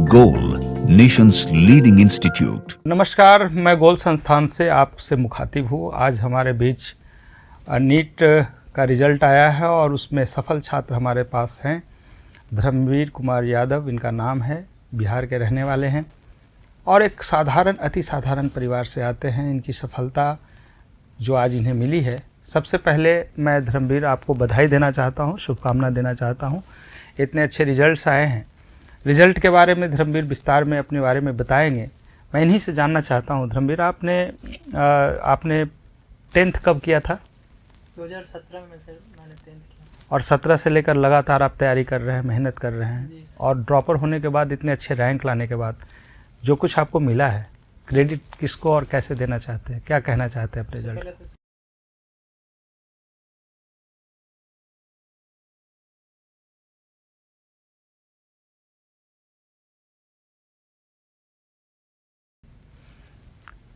गोल, Nations leading institute. नमस्कार, मैं गोल संस्थान से आपसे मुखातिब हूँ। आज हमारे बीच नीट का रिज़ल्ट आया है और उसमें सफल छात्र हमारे पास हैं। धर्मवीर कुमार यादव इनका नाम है, बिहार के रहने वाले हैं और एक साधारण अति साधारण परिवार से आते हैं। इनकी सफलता जो आज इन्हें मिली है, सबसे पहले मैं धर्मवीर आपको बधाई देना चाहता हूँ, शुभकामना देना चाहता हूँ। इतने अच्छे रिजल्ट्स आए हैं। रिज़ल्ट के बारे में धर्मवीर विस्तार में अपने बारे में बताएंगे। मैं इन्हीं से जानना चाहता हूँ, धर्मवीर आपने 10th कब किया था? 2017 में सर मैंने 10th किया। और 17 से लेकर लगातार आप तैयारी कर रहे हैं, मेहनत कर रहे हैं और ड्रॉपर होने के बाद इतने अच्छे रैंक लाने के बाद जो कुछ आपको मिला है, क्रेडिट किसको और कैसे देना चाहते हैं, क्या कहना चाहते हैं अपने रिजल्ट?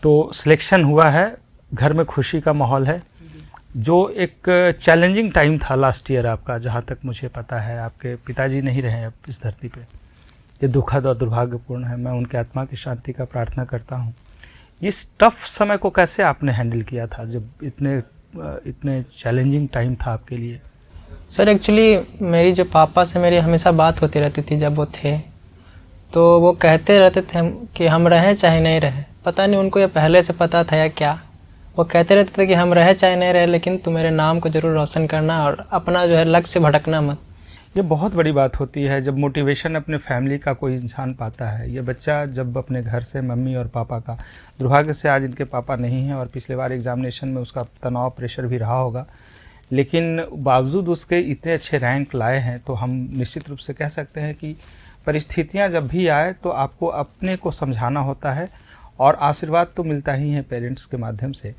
तो सिलेक्शन हुआ है, घर में खुशी का माहौल है। जो एक चैलेंजिंग टाइम था लास्ट ईयर आपका, जहाँ तक मुझे पता है आपके पिताजी नहीं रहे अब इस धरती पे। ये दुखद और दुर्भाग्यपूर्ण है। मैं उनके आत्मा की शांति का प्रार्थना करता हूँ। इस टफ समय को कैसे आपने हैंडल किया था जब इतने चैलेंजिंग टाइम था आपके लिए? सर एक्चुअली मेरी जो पापा से मेरी हमेशा बात होती रहती थी जब वो थे, तो वो कहते रहते थे कि हम रहें चाहे नहीं रहें। पता नहीं उनको ये पहले से पता था या क्या। वो कहते रहते थे कि हम रहे चाहे नहीं रहे, लेकिन तू मेरे नाम को ज़रूर रोशन करना और अपना जो है लक्ष्य से भटकना मत। ये बहुत बड़ी बात होती है जब मोटिवेशन अपने फैमिली का कोई इंसान पाता है। ये बच्चा जब अपने घर से मम्मी और पापा का, दुर्भाग्य से आज इनके पापा नहीं हैं और पिछले बार एग्जामिनेशन में उसका तनाव प्रेशर भी रहा होगा, लेकिन बावजूद उसके इतने अच्छे रैंक लाए हैं, तो हम निश्चित रूप से कह सकते हैं कि परिस्थितियाँ जब भी आए तो आपको अपने को समझाना होता है और आशीर्वाद तो मिलता ही है पेरेंट्स के माध्यम से।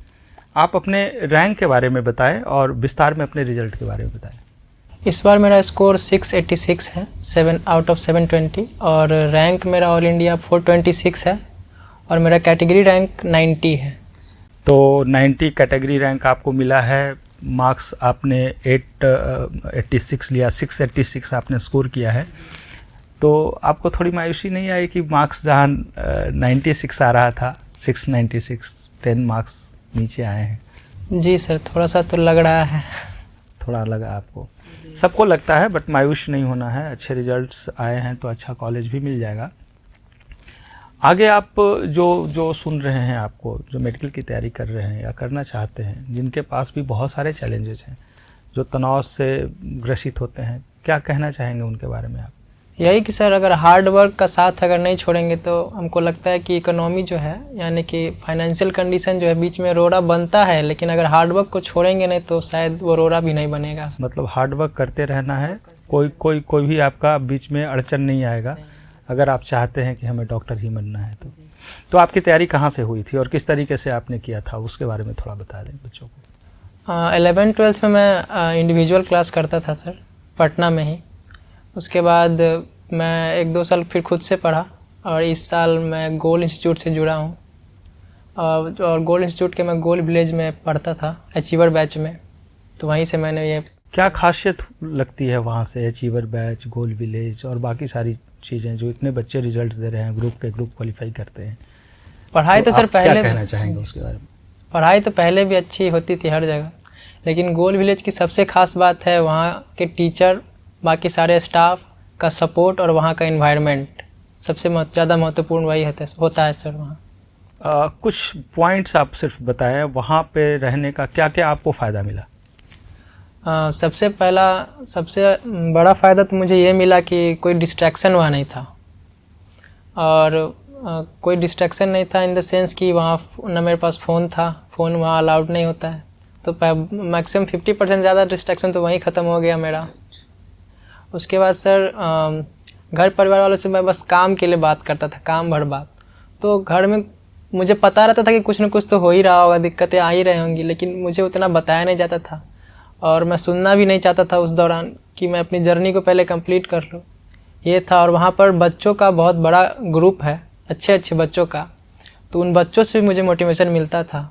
आप अपने रैंक के बारे में बताएं और विस्तार में अपने रिजल्ट के बारे में बताएं। इस बार मेरा स्कोर 686 है, 7 आउट ऑफ 720, और रैंक मेरा ऑल इंडिया 426 है और मेरा कैटेगरी रैंक 90 है। तो 90 कैटेगरी रैंक आपको मिला है। मार्क्स आपने 886 लिया, 686 आपने स्कोर किया है। तो आपको थोड़ी मायूसी नहीं आई कि मार्क्स जहाँ 96 आ रहा था, 696, 10 मार्क्स नीचे आए हैं? जी सर, थोड़ा सा तो लग रहा है। थोड़ा लगा आपको? सबको लगता है, बट मायूस नहीं होना है। अच्छे रिजल्ट्स आए हैं तो अच्छा कॉलेज भी मिल जाएगा। आगे आप जो सुन रहे हैं, आपको जो मेडिकल की तैयारी कर रहे हैं या करना चाहते हैं, जिनके पास भी बहुत सारे चैलेंजेस हैं, जो तनाव से ग्रसित होते हैं, क्या कहना चाहेंगे उनके बारे में आप? यही कि सर अगर हार्ड वर्क का साथ अगर नहीं छोड़ेंगे तो हमको लगता है कि इकोनॉमी जो है, यानी कि फाइनेंशियल कंडीशन जो है, बीच में रोड़ा बनता है, लेकिन अगर हार्ड वर्क को छोड़ेंगे नहीं तो शायद वो रोड़ा भी नहीं बनेगा। मतलब हार्ड वर्क करते रहना है, कोई भी आपका बीच में अड़चन नहीं आएगा अगर आप चाहते हैं कि हमें डॉक्टर ही बनना है तो आपकी तैयारी कहाँ से हुई थी और किस तरीके से आपने किया था, उसके बारे में थोड़ा बता दें बच्चों को। 11th-12th में मैं इंडिविजुअल क्लास करता था सर, पटना में ही। उसके बाद मैं 1-2 साल फिर खुद से पढ़ा और इस साल मैं गोल इंस्टीट्यूट से जुड़ा हूँ। और गोल इंस्टीट्यूट के मैं गोल विलेज में पढ़ता था, अचीवर बैच में। तो वहीं से मैंने ये। क्या खासियत लगती है वहाँ से, अचीवर बैच, गोल विलेज और बाकी सारी चीज़ें जो इतने बच्चे रिजल्ट दे रहे हैं, ग्रुप क्वालिफाई करते हैं? पढ़ाई तो सर पहले, क्या कहना चाहेंगे उसके बारे में? पढ़ाई तो पहले भी अच्छी होती थी हर जगह, लेकिन गोल विलेज की सबसे खास बात है वहाँ के टीचर, बाकी सारे स्टाफ का सपोर्ट और वहाँ का एनवायरनमेंट। सबसे ज़्यादा महत्वपूर्ण वही होता है सर वहाँ। कुछ पॉइंट्स आप सिर्फ बताएं, वहाँ पे रहने का क्या क्या आपको फ़ायदा मिला? सबसे बड़ा फ़ायदा तो मुझे ये मिला कि कोई डिस्ट्रैक्शन वहाँ नहीं था। और कोई डिस्ट्रैक्शन नहीं था इन द सेंस कि वहाँ ना मेरे पास फ़ोन था, फ़ोन वहाँ अलाउड नहीं होता है। तो मैक्सिमम 50% ज़्यादा डिस्ट्रैक्शन तो वहीं ख़त्म हो गया मेरा। उसके बाद सर घर परिवार वालों से मैं बस काम के लिए बात करता था, काम भर बात। तो घर में मुझे पता रहता था कि कुछ न कुछ तो हो ही रहा होगा, दिक्कतें आ ही रही होंगी, लेकिन मुझे उतना बताया नहीं जाता था और मैं सुनना भी नहीं चाहता था उस दौरान कि मैं अपनी जर्नी को पहले कंप्लीट कर लूँ, ये था। और वहाँ पर बच्चों का बहुत बड़ा ग्रुप है, अच्छे अच्छे बच्चों का, तो उन बच्चों से भी मुझे मोटिवेशन मिलता था।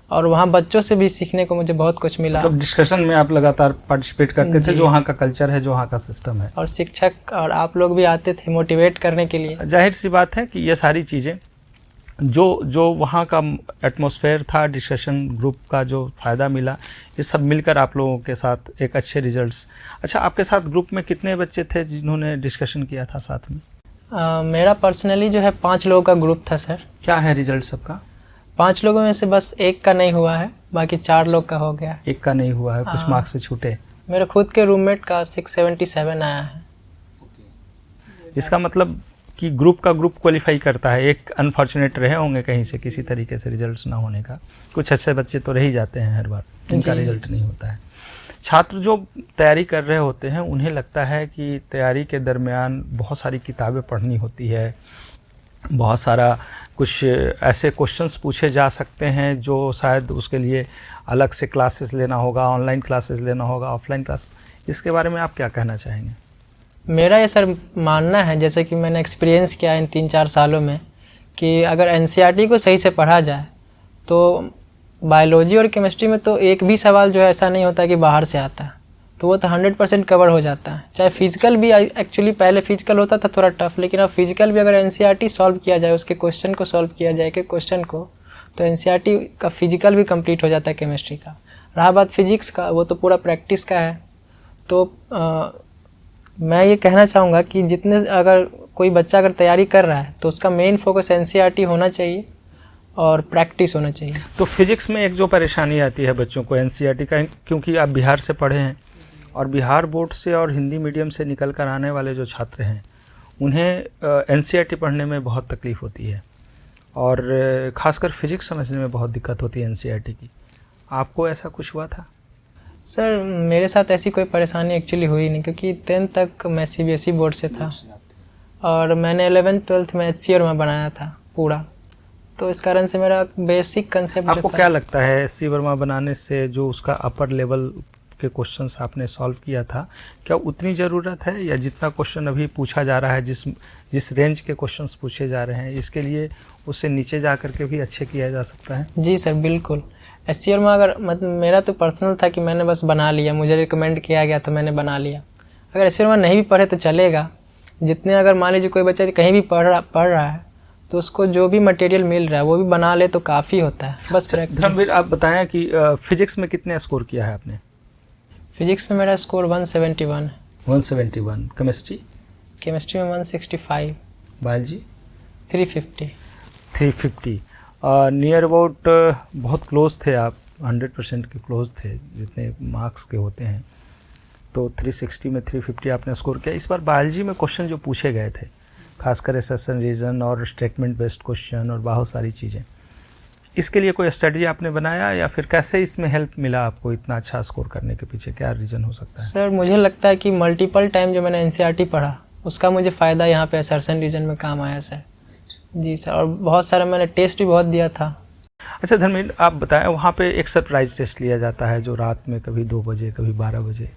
और वहाँ बच्चों से भी सीखने को मुझे बहुत कुछ मिला। मतलब डिस्कशन में आप लगातार पार्टिसिपेट करते थे, जो वहाँ का कल्चर है, जो वहाँ का सिस्टम है, और शिक्षक और आप लोग भी आते थे मोटिवेट करने के लिए। जाहिर सी बात है कि ये सारी चीज़ें जो वहाँ का एटमॉस्फेयर था, डिस्कशन ग्रुप का जो फ़ायदा मिला, ये सब मिलकर आप लोगों के साथ एक अच्छे रिजल्ट्स। अच्छा, आपके साथ ग्रुप में कितने बच्चे थे जिन्होंने डिस्कशन किया था साथ में? मेरा पर्सनली जो है 5 लोगों का ग्रुप था सर। क्या है रिजल्ट सबका? 5 लोगों में से बस एक का नहीं हुआ है, बाकी 4 लोग का हो गया। एक का नहीं हुआ है, कुछ मार्क्स से छूटे। मेरे खुद के रूममेट का 677 आया है। इसका मतलब कि ग्रुप का ग्रुप क्वालिफाई करता है। एक अनफॉर्चुनेट रहे होंगे कहीं से, किसी तरीके से रिजल्ट्स ना होने का। कुछ अच्छे बच्चे तो रह ही जाते हैं हर बार, जिनका रिजल्ट नहीं होता है। छात्र जो तैयारी कर रहे होते हैं, उन्हें लगता है कि तैयारी के दरमियान बहुत सारी किताबें पढ़नी होती है, बहुत सारा कुछ ऐसे क्वेश्चंस पूछे जा सकते हैं जो शायद उसके लिए अलग से क्लासेस लेना होगा, ऑनलाइन क्लासेस लेना होगा, ऑफलाइन क्लास। इसके बारे में आप क्या कहना चाहेंगे? मेरा ये सर मानना है, जैसे कि मैंने एक्सपीरियंस किया इन 3-4 सालों में, कि अगर एनसीईआरटी को सही से पढ़ा जाए तो बायोलॉजी और केमिस्ट्री में तो एक भी सवाल जो है ऐसा नहीं होता कि बाहर से आता है, तो वो तो 100% कवर हो जाता है। चाहे फिजिकल भी, एक्चुअली पहले फिजिकल होता था थोड़ा टफ, लेकिन अब फिजिकल भी अगर एनसीईआरटी सॉल्व किया जाए, उसके क्वेश्चन को सॉल्व किया जाए, एक क्वेश्चन को, तो एनसीईआरटी का फिजिकल भी कंप्लीट हो जाता है केमिस्ट्री का। रहा बात फिजिक्स का, वो तो पूरा प्रैक्टिस का है। तो मैं ये कहना चाहूँगा कि जितने, अगर कोई बच्चा अगर तैयारी कर रहा है तो उसका मेन फोकस एनसीईआरटी होना चाहिए और प्रैक्टिस होना चाहिए। तो फिजिक्स में एक जो परेशानी आती है बच्चों को एनसीईआरटी का, क्योंकि आप बिहार से पढ़े हैं और बिहार बोर्ड से और हिंदी मीडियम से निकल कर आने वाले जो छात्र हैं, उन्हें एनसीईआरटी पढ़ने में बहुत तकलीफ़ होती है और ख़ासकर फिजिक्स समझने में बहुत दिक्कत होती है एनसीईआरटी की। आपको ऐसा कुछ हुआ था? सर मेरे साथ ऐसी कोई परेशानी एक्चुअली हुई नहीं, क्योंकि 10th तक मैं सीबीएसई बोर्ड से था और मैंने 11th-12th में HC वर्मा बनाया था पूरा, तो इस कारण से मेरा बेसिक कंसेप्ट। आपको क्या लगता है HC वर्मा बनाने से जो उसका अपर लेवल के क्वेश्चंस आपने सॉल्व किया था, क्या उतनी ज़रूरत है, या जितना क्वेश्चन अभी पूछा जा रहा है, जिस रेंज के क्वेश्चंस पूछे जा रहे हैं, इसके लिए उससे नीचे जा कर के भी अच्छे किया जा सकता है? जी सर बिल्कुल। HC वर्मा अगर मतलब मेरा तो पर्सनल था कि मैंने बस बना लिया, मुझे रिकमेंड किया गया तो मैंने बना लिया। अगर HC वर्मा नहीं भी पढ़े तो चलेगा, जितने, अगर मान लीजिए कोई बच्चा कहीं भी पढ़ रहा है तो उसको जो भी मटेरियल मिल रहा है वो भी बना ले तो काफ़ी होता है, बस प्रैक्टिस। धर्मवीर, आप बताएं कि फिजिक्स में कितने स्कोर किया है आपने? फिजिक्स में मेरा स्कोर 171 है। 171। केमिस्ट्री में 165। बायोलॉजी 350। 350। नियर अबाउट बहुत क्लोज थे आप, 100% के क्लोज थे जितने मार्क्स के होते हैं। तो 360 में 350 आपने स्कोर किया। इस बार बायोलॉजी में क्वेश्चन जो पूछे गए थे, खासकर एसेशन रीजन और स्टेटमेंट बेस्ड क्वेश्चन और बहुत सारी चीज़ें, इसके लिए कोई स्ट्रेटजी आपने बनाया, या फिर कैसे इसमें हेल्प मिला आपको इतना अच्छा स्कोर करने के पीछे? क्या रीज़न हो सकता है? सर मुझे लगता है कि मल्टीपल टाइम जो मैंने एनसीईआरटी पढ़ा उसका मुझे फ़ायदा यहाँ पे एसर्शन रीजन में काम आया सर। जी सर, और बहुत सारा मैंने टेस्ट भी बहुत दिया था। अच्छा धर्मेंद्र, आप बताएं, वहाँ पे एक सरप्राइज टेस्ट लिया जाता है जो रात में कभी 2 बजे कभी 12 बजे,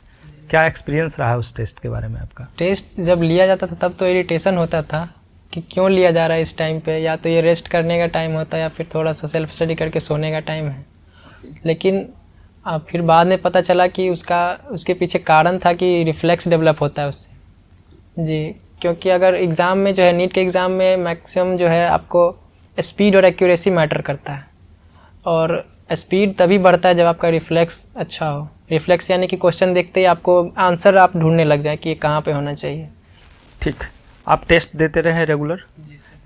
क्या एक्सपीरियंस रहा है उस टेस्ट के बारे में आपका? टेस्ट जब लिया जाता था तब तो इरिटेशन होता था कि क्यों लिया जा रहा है इस टाइम पे, या तो ये रेस्ट करने का टाइम होता है या फिर थोड़ा सा सेल्फ स्टडी करके सोने का टाइम है। लेकिन फिर बाद में पता चला कि उसके पीछे कारण था कि रिफ्लेक्स डेवलप होता है उससे। जी, क्योंकि अगर एग्ज़ाम में जो है, नीट के एग्ज़ाम में मैक्सिमम जो है आपको स्पीड और एक्यूरेसी मैटर करता है, और स्पीड तभी बढ़ता है जब आपका रिफ्लेक्स अच्छा हो। रिफ्लेक्स यानी कि क्वेश्चन देखते ही आपको आंसर आप ढूंढने लग जाए कि ये कहाँ पे होना चाहिए। ठीक, आप टेस्ट देते रहे रेगुलर?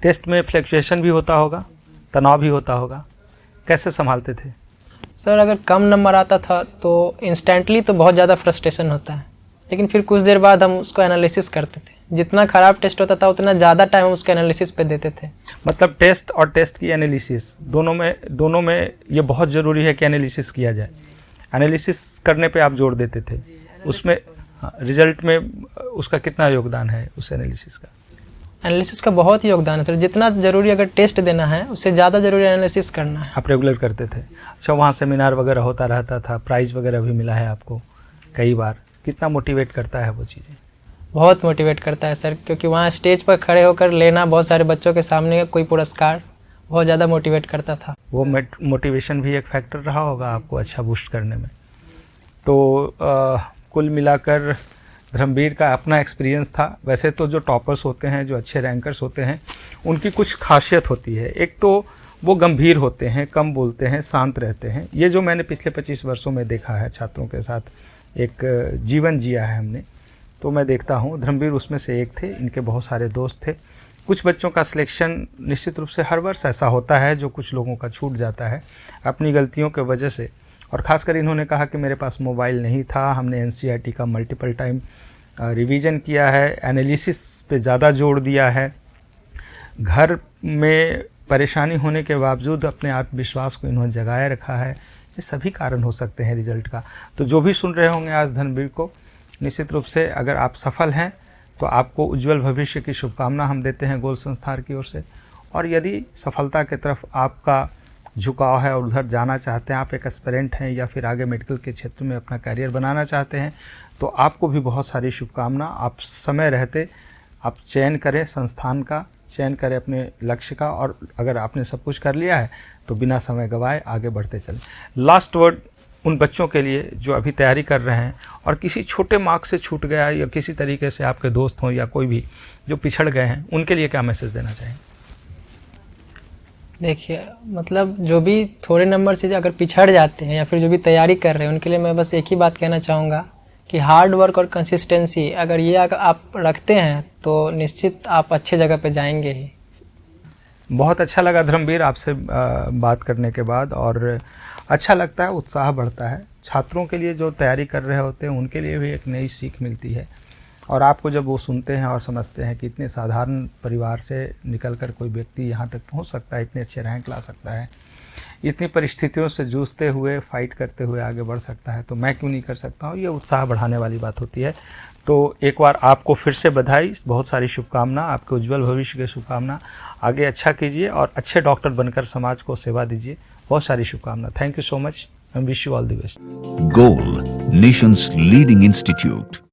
टेस्ट में फ्लक्चुएशन भी होता होगा, तनाव भी होता होगा, कैसे संभालते थे? सर अगर कम नंबर आता था तो इंस्टेंटली तो बहुत ज़्यादा फ्रस्ट्रेशन होता है, लेकिन फिर कुछ देर बाद हम उसको एनालिसिस करते थे। जितना ख़राब टेस्ट होता था उतना ज़्यादा टाइम हम उसके एनालिसिस पे देते थे। मतलब टेस्ट और टेस्ट की एनालिसिस दोनों में ये बहुत ज़रूरी है कि एनालिसिस किया जाए। एनालिसिस करने पे आप जोर देते थे, उसमें रिजल्ट में उसका कितना योगदान है उस एनालिसिस का? एनालिसिस का बहुत ही योगदान है सर। जितना ज़रूरी अगर टेस्ट देना है उससे ज़्यादा ज़रूरी एनालिसिस करना है। आप रेगुलर करते थे? अच्छा, वहाँ सेमिनार वगैरह होता रहता था, प्राइज़ वगैरह भी मिला है आपको कई बार, कितना मोटिवेट करता है वो चीज़ें? बहुत मोटिवेट करता है सर, क्योंकि वहाँ स्टेज पर खड़े होकर लेना बहुत सारे बच्चों के सामने कोई पुरस्कार, बहुत ज़्यादा मोटिवेट करता था। वो मोटिवेशन भी एक फैक्टर रहा होगा आपको अच्छा बूस्ट करने में। तो कुल मिलाकर धर्मवीर का अपना एक्सपीरियंस था। वैसे तो जो टॉपर्स होते हैं, जो अच्छे रैंकर्स होते हैं, उनकी कुछ खासियत होती है। एक तो वो गंभीर होते हैं, कम बोलते हैं, शांत रहते हैं। ये जो मैंने पिछले 25 वर्षों में देखा है, छात्रों के साथ एक जीवन जिया है हमने, तो मैं देखता हूँ धर्मवीर उसमें से एक थे। इनके बहुत सारे दोस्त थे। कुछ बच्चों का सिलेक्शन निश्चित रूप से हर वर्ष ऐसा होता है जो कुछ लोगों का छूट जाता है अपनी गलतियों के वजह से। और ख़ासकर इन्होंने कहा कि मेरे पास मोबाइल नहीं था। हमने एनसीईआरटी का मल्टीपल टाइम रिवीजन किया है, एनालिसिस पे ज़्यादा जोर दिया है। घर में परेशानी होने के बावजूद अपने आत्मविश्वास को इन्होंने जगाए रखा है। ये सभी कारण हो सकते हैं रिजल्ट का। तो जो भी सुन रहे होंगे आज धर्मवीर को, निश्चित रूप से अगर आप सफल हैं तो आपको उज्जवल भविष्य की शुभकामना हम देते हैं गोल संस्थान की ओर से। और यदि सफलता की तरफ आपका झुकाव है और उधर जाना चाहते हैं, आप एक एस्पिरेंट हैं या फिर आगे मेडिकल के क्षेत्र में अपना करियर बनाना चाहते हैं, तो आपको भी बहुत सारी शुभकामना। आप समय रहते आप चयन करें, संस्थान का चयन करें, अपने लक्ष्य का, और अगर आपने सब कुछ कर लिया है तो बिना समय गवाए आगे बढ़ते चलें। लास्ट वर्ड उन बच्चों के लिए जो अभी तैयारी कर रहे हैं और किसी छोटे मार्क्स से छूट गया या किसी तरीके से आपके दोस्त हों या कोई भी जो पिछड़ गए हैं, उनके लिए क्या मैसेज देना चाहेंगे? देखिए, मतलब जो भी थोड़े नंबर से अगर पिछड़ जाते हैं या फिर जो भी तैयारी कर रहे हैं, उनके लिए मैं बस एक ही बात कहना चाहूँगा कि हार्ड वर्क और कंसिस्टेंसी अगर ये अगर आप रखते हैं तो निश्चित आप अच्छे जगह पे जाएंगे ही। बहुत अच्छा लगा धर्मवीर आपसे बात करने के बाद, और अच्छा लगता है, उत्साह बढ़ता है। छात्रों के लिए जो तैयारी कर रहे होते हैं उनके लिए भी एक नई सीख मिलती है। और आपको जब वो सुनते हैं और समझते हैं कि इतने साधारण परिवार से निकलकर कोई व्यक्ति यहाँ तक पहुँच सकता है, इतने अच्छे रैंक ला सकता है, इतनी परिस्थितियों से जूझते हुए, फाइट करते हुए आगे बढ़ सकता है, तो मैं क्यों नहीं कर सकता हूँ। ये उत्साह बढ़ाने वाली बात होती है। तो एक बार आपको फिर से बधाई, बहुत सारी शुभकामना, आपके उज्जवल भविष्य की शुभकामना। आगे अच्छा कीजिए और अच्छे डॉक्टर बनकर समाज को सेवा दीजिए। बहुत सारी शुभकामना। Thank you so much and wish you all the best. Goal, nation's leading institute.